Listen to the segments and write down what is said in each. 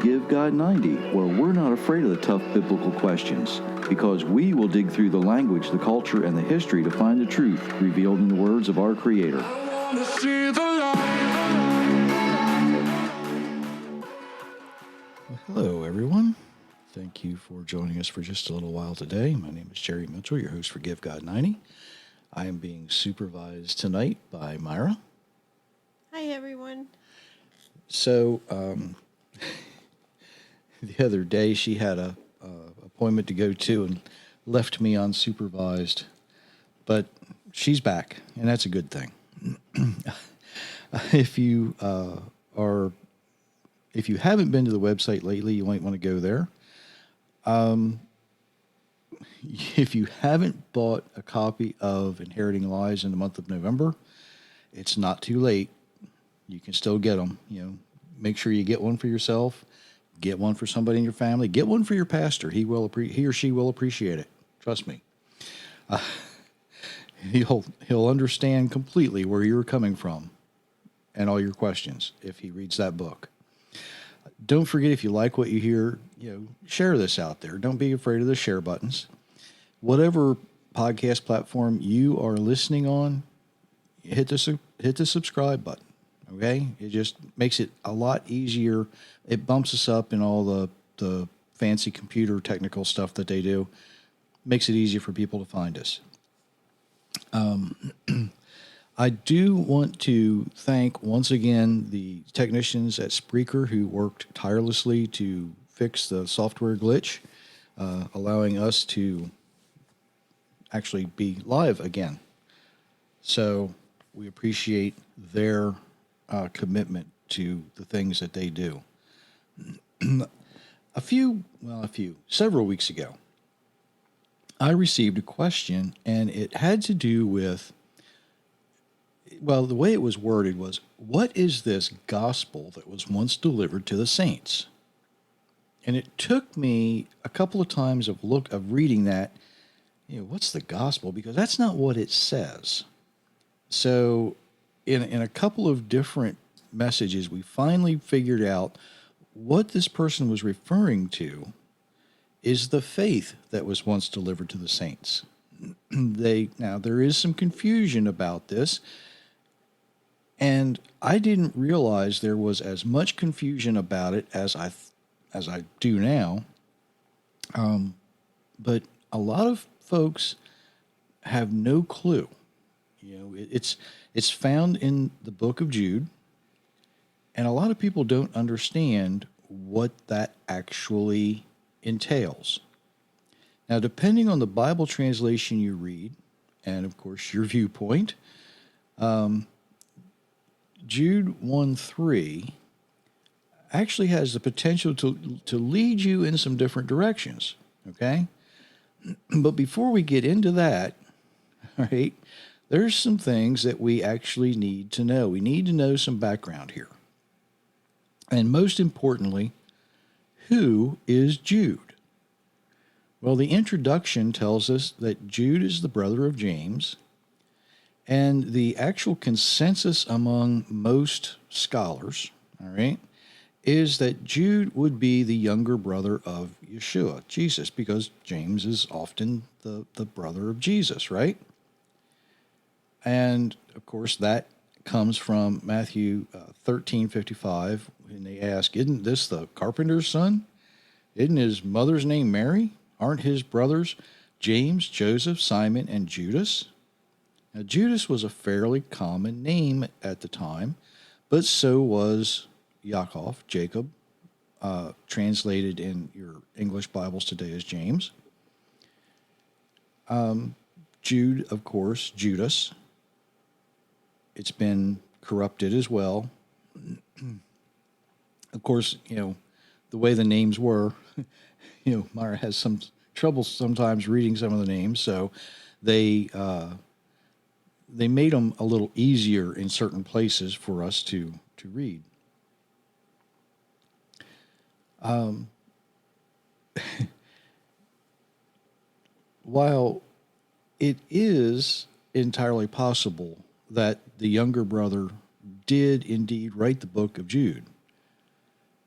Give God 90, where we're not afraid of the tough biblical questions, because we will dig through the language, the culture, and the history to find the truth revealed in the words of our Creator. Hello, everyone. Thank you for joining us for just a little while today. My name is Jerry Mitchell, your host for Give God 90. I am being supervised tonight by Myra. Hi, everyone. So, the other day she had a appointment to go to and left me unsupervised, but she's back, and that's a good thing. If you haven't been to the website lately, you might want to go there. If you haven't bought a copy of Inheriting Lies in the month of November, it's not too late. You can still get them. Make sure you get one for yourself, get one for somebody in your family, get one for your pastor. He or she will appreciate it. Trust me. He'll understand completely where you're coming from and all your questions if he reads that book. Don't forget, if you like what you hear, share this out there. Don't be afraid of the share buttons. Whatever podcast platform you are listening on, hit the subscribe button. Okay? It just makes it a lot easier. It bumps us up in all the fancy computer technical stuff that they do. Makes it easier for people to find us. I do want to thank once again the technicians at Spreaker who worked tirelessly to fix the software glitch, allowing us to actually be live again. So we appreciate their commitment to the things that they do. Several weeks ago, I received a question, and it had to do with, the way it was worded was, what is this gospel that was once delivered to the saints? And it took me a couple of times of reading that, what's the gospel? Because that's not what it says. So in a couple of different messages, we finally figured out what this person was referring to is the faith that was once delivered to the saints. Now, there is some confusion about this, and I didn't realize there was as much confusion about it as I do now. But a lot of folks have no clue. It's found in the book of Jude, and a lot of people don't understand what that actually entails. Now, depending on the Bible translation you read, and of course your viewpoint, Jude 1:3 actually has the potential to lead you in some different directions, okay? But before we get into that, all right, there's some things that we actually need to know. We need to know some background here. And most importantly, who is Jude? Well, the introduction tells us that Jude is the brother of James, and the actual consensus among most scholars, all right, is that Jude would be the younger brother of Yeshua, Jesus, because James is often the brother of Jesus, right? And, of course, that comes from Matthew 13:55, and they ask, isn't this the carpenter's son? Isn't his mother's name Mary? Aren't his brothers James, Joseph, Simon, and Judas? Now, Judas was a fairly common name at the time, but so was Yaakov, Jacob, translated in your English Bibles today as James. Jude, of course, Judas. It's been corrupted as well. Of course, the way the names were, Myra has some trouble sometimes reading some of the names, so they made them a little easier in certain places for us to read. While it is entirely possible that the younger brother did indeed write the book of Jude,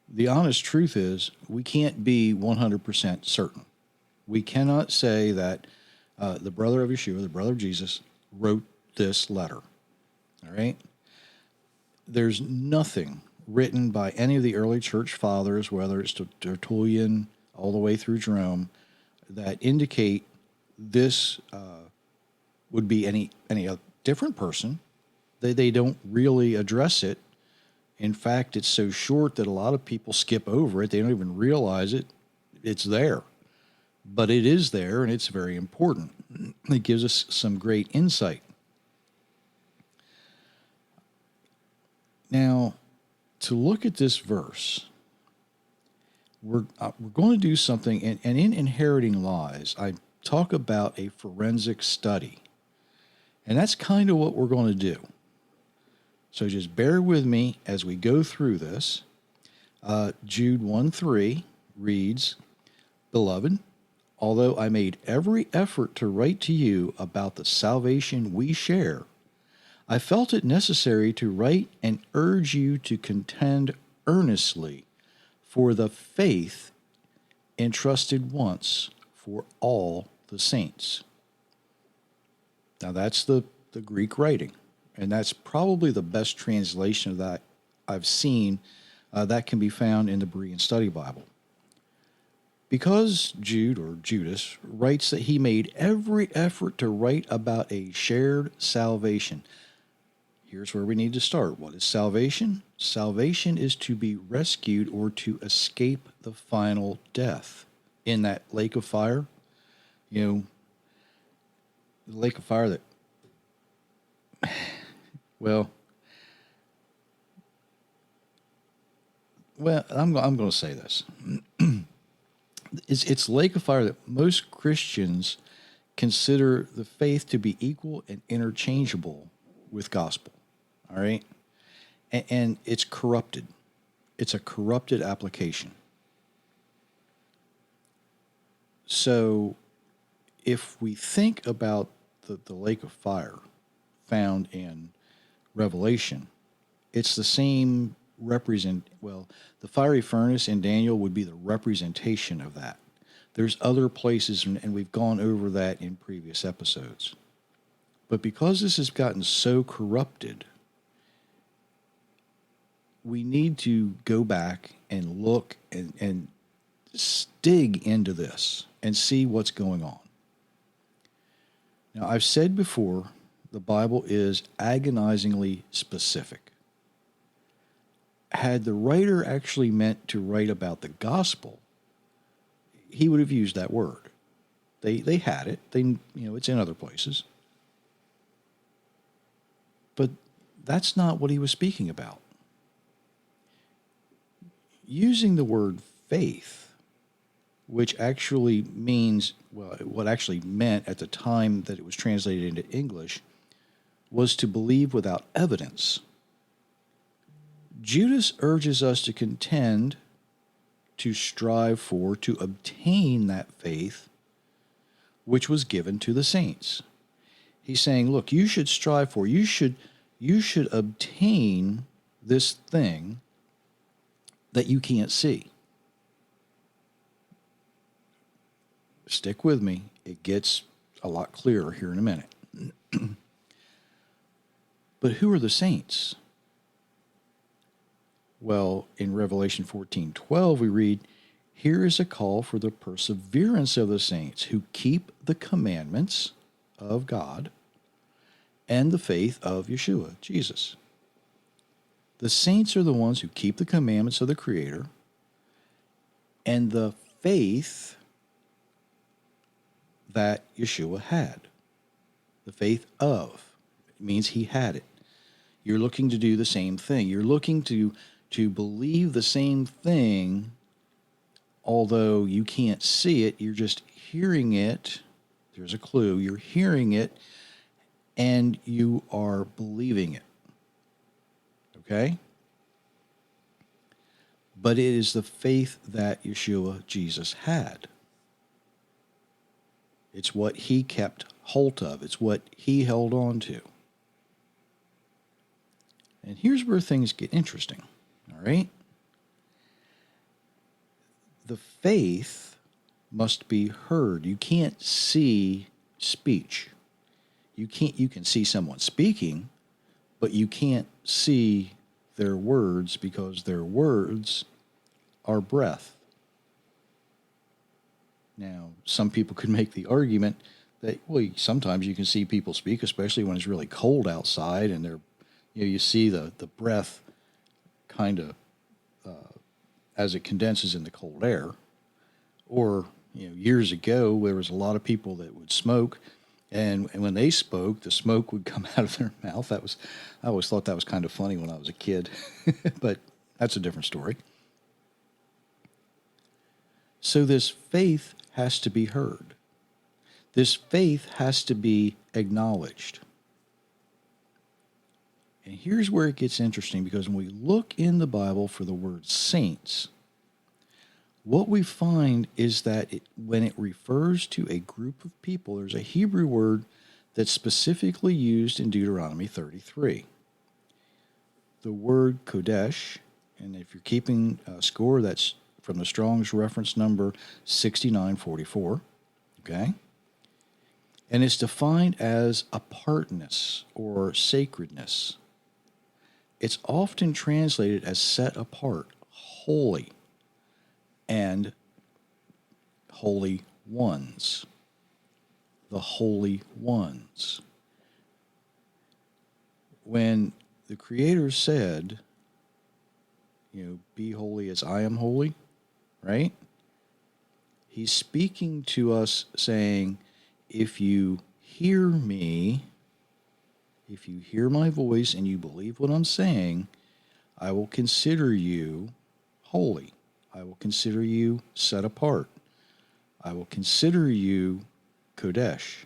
The honest truth is we can't be 100% certain. We cannot say that the brother of Yeshua, the brother of Jesus, wrote this letter. All right? There's nothing written by any of the early church fathers, whether it's Tertullian all the way through Jerome, that indicate this would be any different person. They don't really address it. In fact, it's so short that a lot of people skip over it. They don't even realize it. It's there. But it is there, and it's very important. It gives us some great insight. Now, to look at this verse, we're going to do something, and in Inheriting Lies, I talk about a forensic study. And that's kind of what we're going to do. So just bear with me as we go through this. Jude 1:3 reads, "Beloved, although I made every effort to write to you about the salvation we share, I felt it necessary to write and urge you to contend earnestly for the faith entrusted once for all the saints." Now that's the Greek writing, and that's probably the best translation of that I've seen that can be found in the Berean Study Bible. Because Jude, or Judas, writes that he made every effort to write about a shared salvation. Here's where we need to start. What is salvation? Salvation is to be rescued or to escape the final death. In that lake of fire, the lake of fire that, well, I'm going to say this. It's lake of fire that most Christians consider the faith to be equal and interchangeable with gospel. All right? And it's corrupted. It's a corrupted application. So if we think about the lake of fire found in Revelation, it's the same the fiery furnace in Daniel would be the representation of that. There's other places, and we've gone over that in previous episodes. But because this has gotten so corrupted, we need to go back and look and dig into this and see what's going on. Now, I've said before, the Bible is agonizingly specific. Had the writer actually meant to write about the gospel, he would have used that word. They had it. It's in other places. But that's not what he was speaking about. Using the word faith, which actually means, what actually meant at the time that it was translated into English, was to believe without evidence. Judas urges us to contend, to strive for, to obtain that faith which was given to the saints. He's saying, look, you should strive for, you should obtain this thing that you can't see. Stick with me. It gets a lot clearer here in a minute. But who are the saints? Well, in Revelation 14:12, we read, "Here is a call for the perseverance of the saints who keep the commandments of God and the faith of Yeshua, Jesus." The saints are the ones who keep the commandments of the Creator and the faith that Yeshua had. The faith of. It means he had it. You're looking to do the same thing. You're looking to believe the same thing, although you can't see it. You're just hearing it. There's a clue. You're hearing it, and you are believing it. Okay? But it is the faith that Yeshua, Jesus, had. It's what he kept hold of. It's what he held on to. And here's where things get interesting. All right? the faith must be heard. You can't see speech. You can see someone speaking, but you can't see their words because their words are breath. Now, some people could make the argument that, well, sometimes you can see people speak, especially when it's really cold outside and you see the breath kind of as it condenses in the cold air. Or, years ago, there was a lot of people that would smoke, and when they spoke, the smoke would come out of their mouth. I always thought that was kind of funny when I was a kid, but that's a different story. So this faith has to be heard. This faith has to be acknowledged. And here's where it gets interesting, because when we look in the Bible for the word saints, what we find is that when it refers to a group of people, there's a Hebrew word that's specifically used in Deuteronomy 33. The word Kodesh, and if you're keeping score, that's from the Strong's reference number 6944, okay? And it's defined as apartness or sacredness. It's often translated as set apart, holy, and holy ones. The holy ones. When the Creator said, be holy as I am holy, right? He's speaking to us saying, if you hear me, if you hear my voice and you believe what I'm saying, I will consider you holy. I will consider you set apart. I will consider you Kodesh.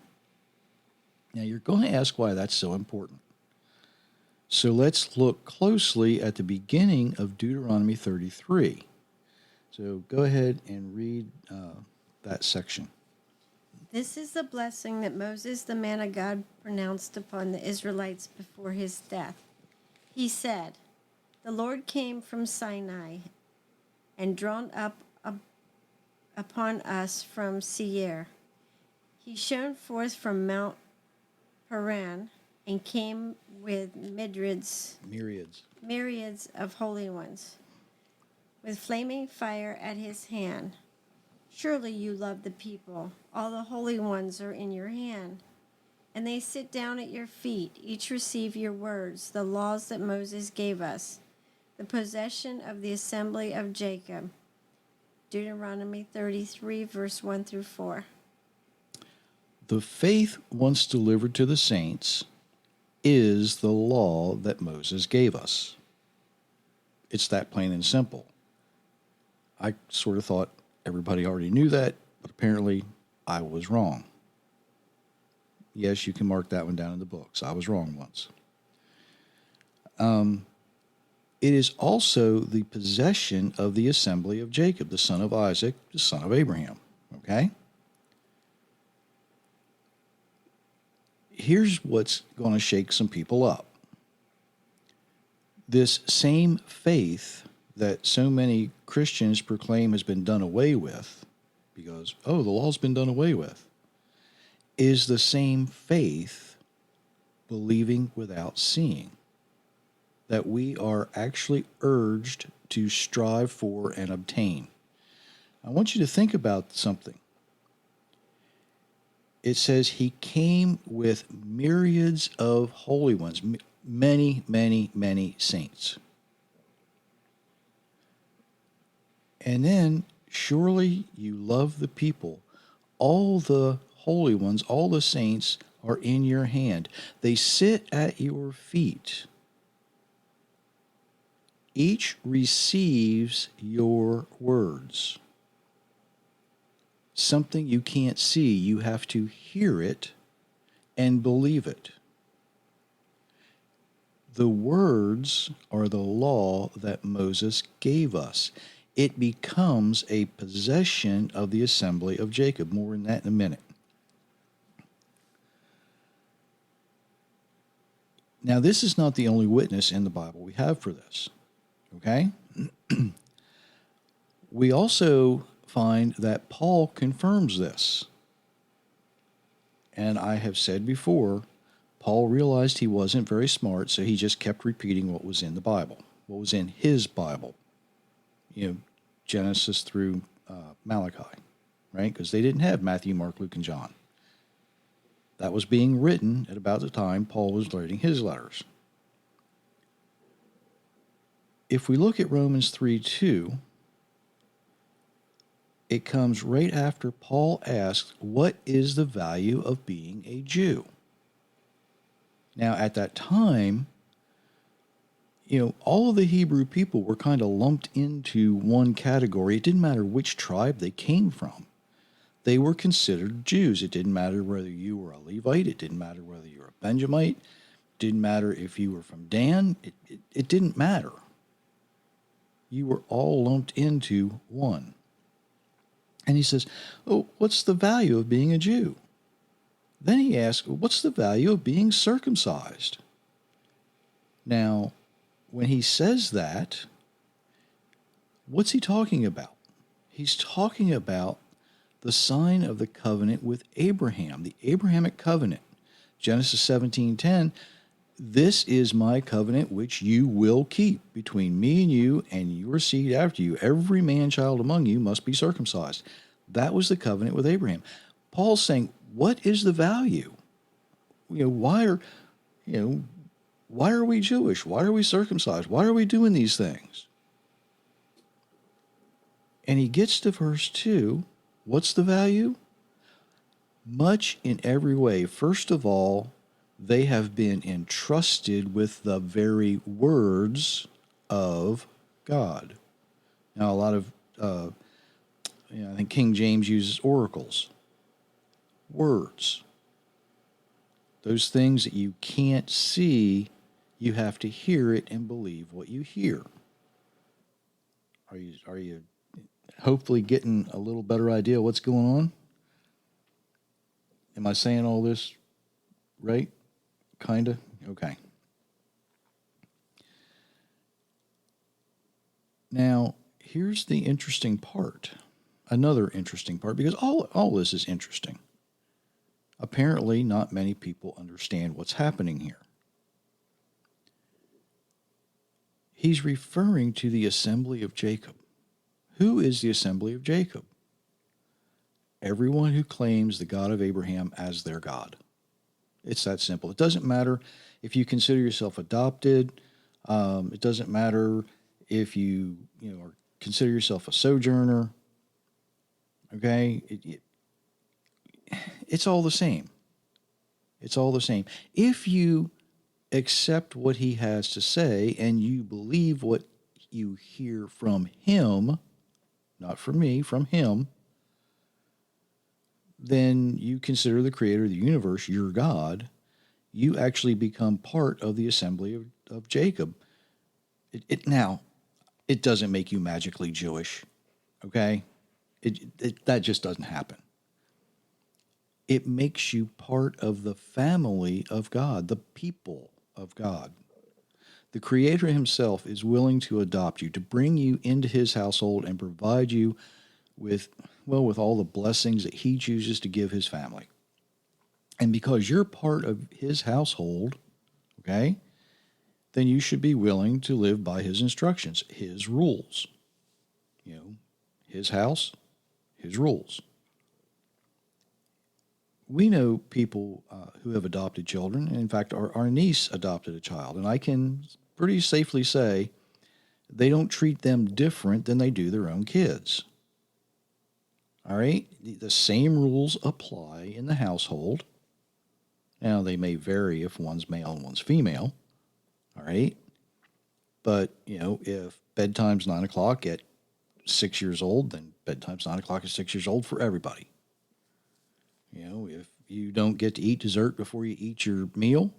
Now you're going to ask why that's so important. So let's look closely at the beginning of Deuteronomy 33. So go ahead and read that section. This is the blessing that Moses, the man of God, pronounced upon the Israelites before his death. He said, the Lord came from Sinai and drawn up upon us from Seir. He shone forth from Mount Paran and came with myriads of holy ones, with flaming fire at his hand. Surely you love the people. All the holy ones are in your hand. And they sit down at your feet. Each receive your words, the laws that Moses gave us, the possession of the assembly of Jacob. Deuteronomy 33, verse 1 through 4. The faith once delivered to the saints is the law that Moses gave us. It's that plain and simple. I sort of thought everybody already knew that, but apparently I was wrong. Yes, you can mark that one down in the books. I was wrong once. It is also the possession of the assembly of Jacob, the son of Isaac, the son of Abraham. Okay? Here's what's going to shake some people up. This same faith that so many Christians proclaim has been done away with, because, the law's been done away with, is the same faith believing without seeing, that we are actually urged to strive for and obtain. I want you to think about something. It says he came with myriads of holy ones, many, many, many saints. And then, surely you love the people. All the holy ones, all the saints are in your hand. They sit at your feet. Each receives your words. Something you can't see, you have to hear it and believe it. The words are the law that Moses gave us. It becomes a possession of the assembly of Jacob. More on that in a minute. Now, this is not the only witness in the Bible we have for this. Okay? We also find that Paul confirms this. And I have said before, Paul realized he wasn't very smart, so he just kept repeating what was in the Bible, what was in his Bible. Genesis through Malachi, right? Because they didn't have Matthew, Mark, Luke, and John. That was being written at about the time Paul was writing his letters. If we look at Romans 3:2, it comes right after Paul asks, what is the value of being a Jew? Now, at that time, all of the Hebrew people were kind of lumped into one category. It didn't matter which tribe they came from. They were considered Jews. It didn't matter whether you were a Levite. It didn't matter whether you were a Benjamite. It didn't matter if you were from Dan. It didn't matter. You were all lumped into one. And he says, oh, what's the value of being a Jew? Then he asks, what's the value of being circumcised? Now, when he says that, what's he talking about? He's talking about the sign of the covenant with Abraham, the Abrahamic covenant. Genesis 17:10, this is my covenant which you will keep between me and your seed after you. Every man-child among you must be circumcised. That was the covenant with Abraham. Paul's saying, what is the value? Why are we Jewish? Why are we circumcised? Why are we doing these things? And he gets to verse 2. What's the value? Much in every way. First of all, they have been entrusted with the very words of God. Now, a lot of, I think King James uses oracles. Words. Those things that you can't see, you have to hear it and believe what you hear. Are you hopefully getting a little better idea of what's going on? Am I saying all this right? Kinda? Okay. Now, here's the interesting part. Another interesting part, because all this is interesting. Apparently, not many people understand what's happening here. He's referring to the assembly of Jacob. Who is the assembly of Jacob? Everyone who claims the God of Abraham as their God. It's that simple. It doesn't matter if you consider yourself adopted. It doesn't matter if you or consider yourself a sojourner. Okay? It's all the same. It's all the same. If you accept what he has to say and you believe what you hear from him, not from me, from him, then you consider the creator of the universe your God. You actually become part of the assembly of Jacob. Now, it doesn't make you magically Jewish, okay? That just doesn't happen. It makes you part of the family of God, the people of God. The Creator himself is willing to adopt you, to bring you into his household and provide you with all the blessings that he chooses to give his family. And because you're part of his household, okay, then you should be willing to live by his instructions, his rules. His house, his rules. We know people who have adopted children. And in fact, our niece adopted a child. And I can pretty safely say they don't treat them different than they do their own kids. All right? The same rules apply in the household. Now, they may vary if one's male and one's female. All right? But, if bedtime's 9 o'clock at 6 years old, then bedtime's 9 o'clock at 6 years old for everybody. If you don't get to eat dessert before you eat your meal,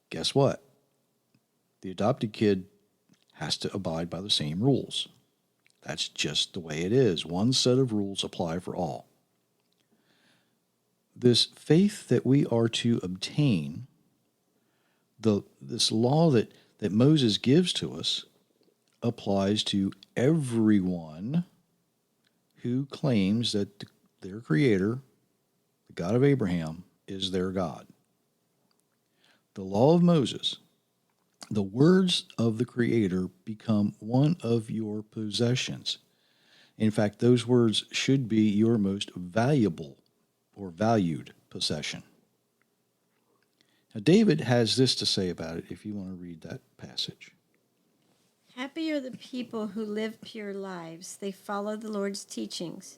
guess what? The adopted kid has to abide by the same rules. That's just the way it is. One set of rules apply for all. This faith that we are to obtain, this law that Moses gives to us, applies to everyone who claims that their creator, the God of Abraham, is their God. The law of Moses, the words of the creator, become one of your possessions. In fact, those words should be your most valuable or valued possession. Now, David has this to say about it if you want to read that passage. Happy are the people who live pure lives. They follow the Lord's teachings.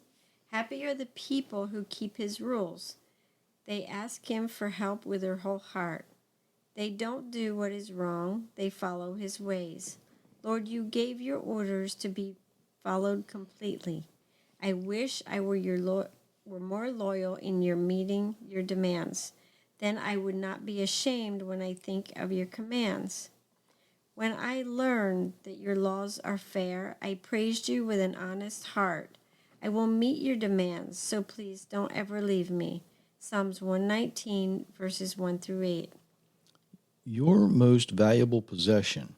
Happy are the people who keep his rules. They ask him for help with their whole heart. They don't do what is wrong. They follow his ways. Lord, you gave your orders to be followed completely. I wish I were were more loyal in your meeting your demands. Then I would not be ashamed when I think of your commands. When I learned that your laws are fair, I praised you with an honest heart. I will meet your demands, so please don't ever leave me. Psalms 119, verses 1 through 8. Your most valuable possession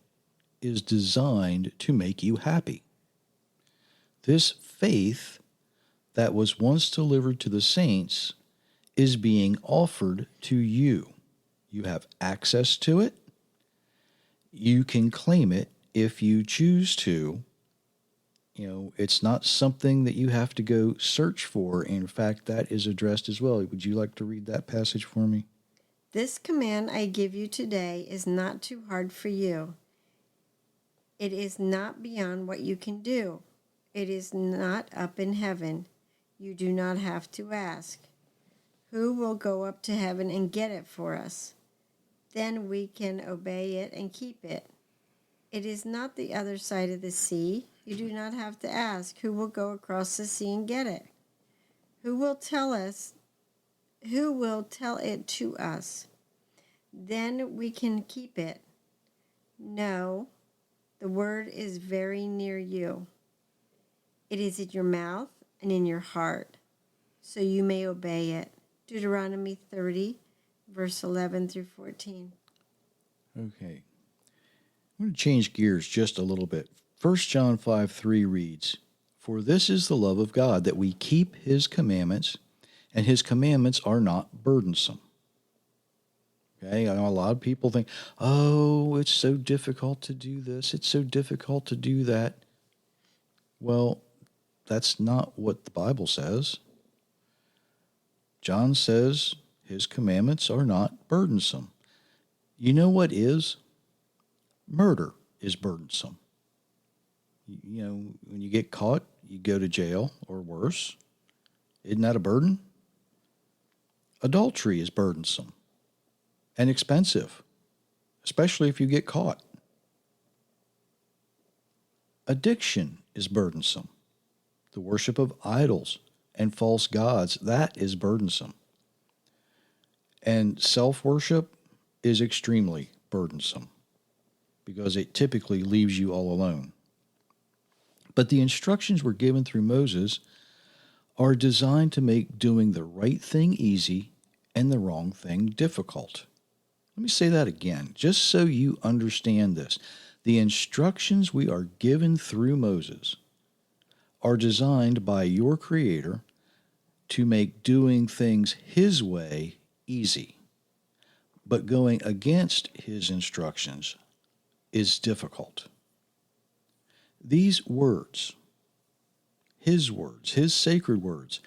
is designed to make you happy. This faith that was once delivered to the saints is being offered to you. You have access to it. You can claim it if you choose to. It's not something that you have to go search for. In fact, that is addressed as well. Would you like to read that passage for me? This command I give you today is not too hard for you. It is not beyond what you can do. It is not up in heaven. You do not have to ask. Who will go up to heaven and get it for us? Then we can obey it and keep it. It is not the other side of the sea. You do not have to ask, who will go across the sea and get it? Who will tell it to us? Then we can keep it. No, the word is very near you. It is in your mouth and in your heart, so you may obey it. Deuteronomy 30, verse 11 through 14. Okay. I'm going to change gears just a little bit. 1 John 5:3 reads, "For this is the love of God, that we keep his commandments, and his commandments are not burdensome." Okay, I know a lot of people think, oh, it's so difficult to do this, it's so difficult to do that. Well, that's not what the Bible says. John says his commandments are not burdensome. You know what is? Murder is burdensome. When you get caught, you go to jail or worse. Isn't that a burden? Adultery is burdensome and expensive, especially if you get caught. Addiction is burdensome. The worship of idols and false gods, that is burdensome. And self-worship is extremely burdensome because it typically leaves you all alone. But the instructions we're given through Moses are designed to make doing the right thing easy and the wrong thing difficult. Let me say that again, just so you understand this. The instructions we are given through Moses are designed by your Creator to make doing things his way easy. But going against his instructions is difficult. These words, his sacred words,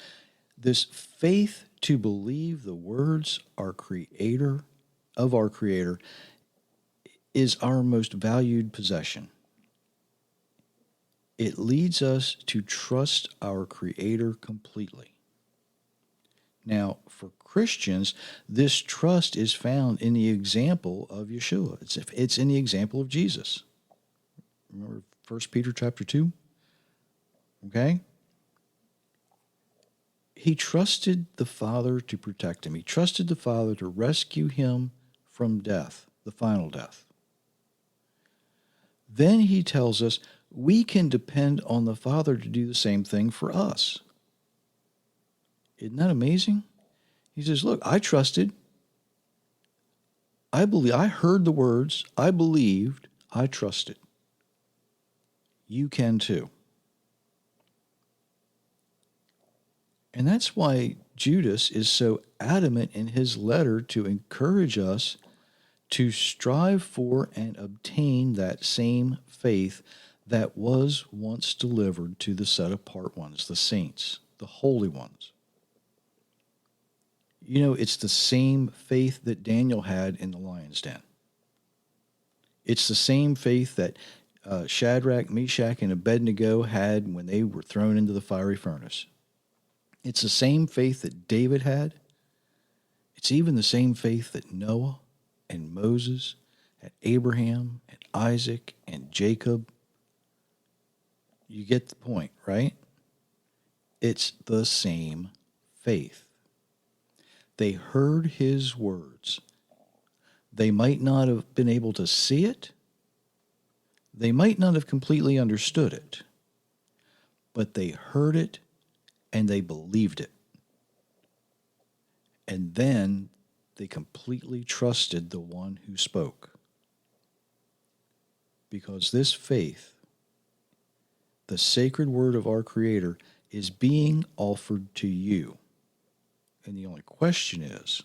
this faith to believe the words of our Creator is our most valued possession. It leads us to trust our Creator completely. Now, for Christians, this trust is found in the example of Yeshua. It's in the example of Jesus. Remember 1 Peter chapter 2? Okay? He trusted the Father to protect him. He trusted the Father to rescue him from death, the final death. Then he tells us we can depend on the Father to do the same thing for us. Isn't that amazing? He says, look, I trusted. I believe. I heard the words. I believed. I trusted. You can too. And that's why Judas is so adamant in his letter to encourage us to strive for and obtain that same faith that was once delivered to the set apart ones, the saints, the holy ones. You know, it's the same faith that Daniel had in the lion's den. It's the same faith that Shadrach, Meshach, and Abednego had when they were thrown into the fiery furnace. It's the same faith that David had. It's even the same faith that Noah and Moses and Abraham and Isaac and Jacob. You get the point, right? It's the same faith. They heard his words. They might not have been able to see it. They might not have completely understood it. But they heard it and they believed it. And then they completely trusted the one who spoke. Because this faith, the sacred word of our Creator, is being offered to you. And the only question is,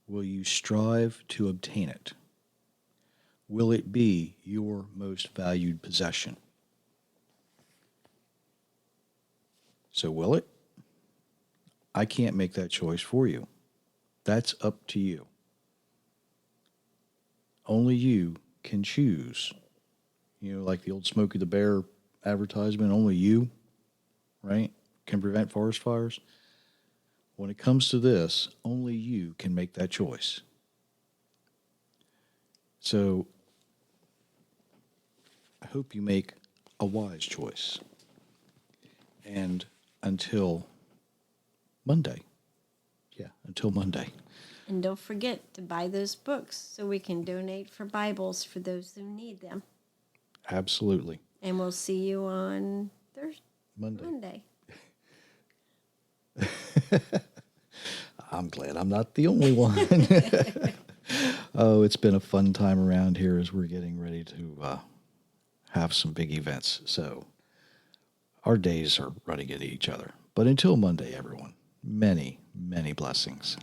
will you strive to obtain it? Will it be your most valued possession? So will it? I can't make that choice for you. That's up to you. Only you can choose. You know, like the old Smokey the Bear advertisement, only you, right, can prevent forest fires. When it comes to this, only you can make that choice. So I hope you make a wise choice. And until Monday. Yeah, until Monday. And don't forget to buy those books so we can donate for Bibles for those who need them. Absolutely. And we'll see you on Monday. I'm glad I'm not the only one. Oh, it's been a fun time around here as we're getting ready to have some big events. So our days are running into each other. But until Monday, everyone, many, many blessings.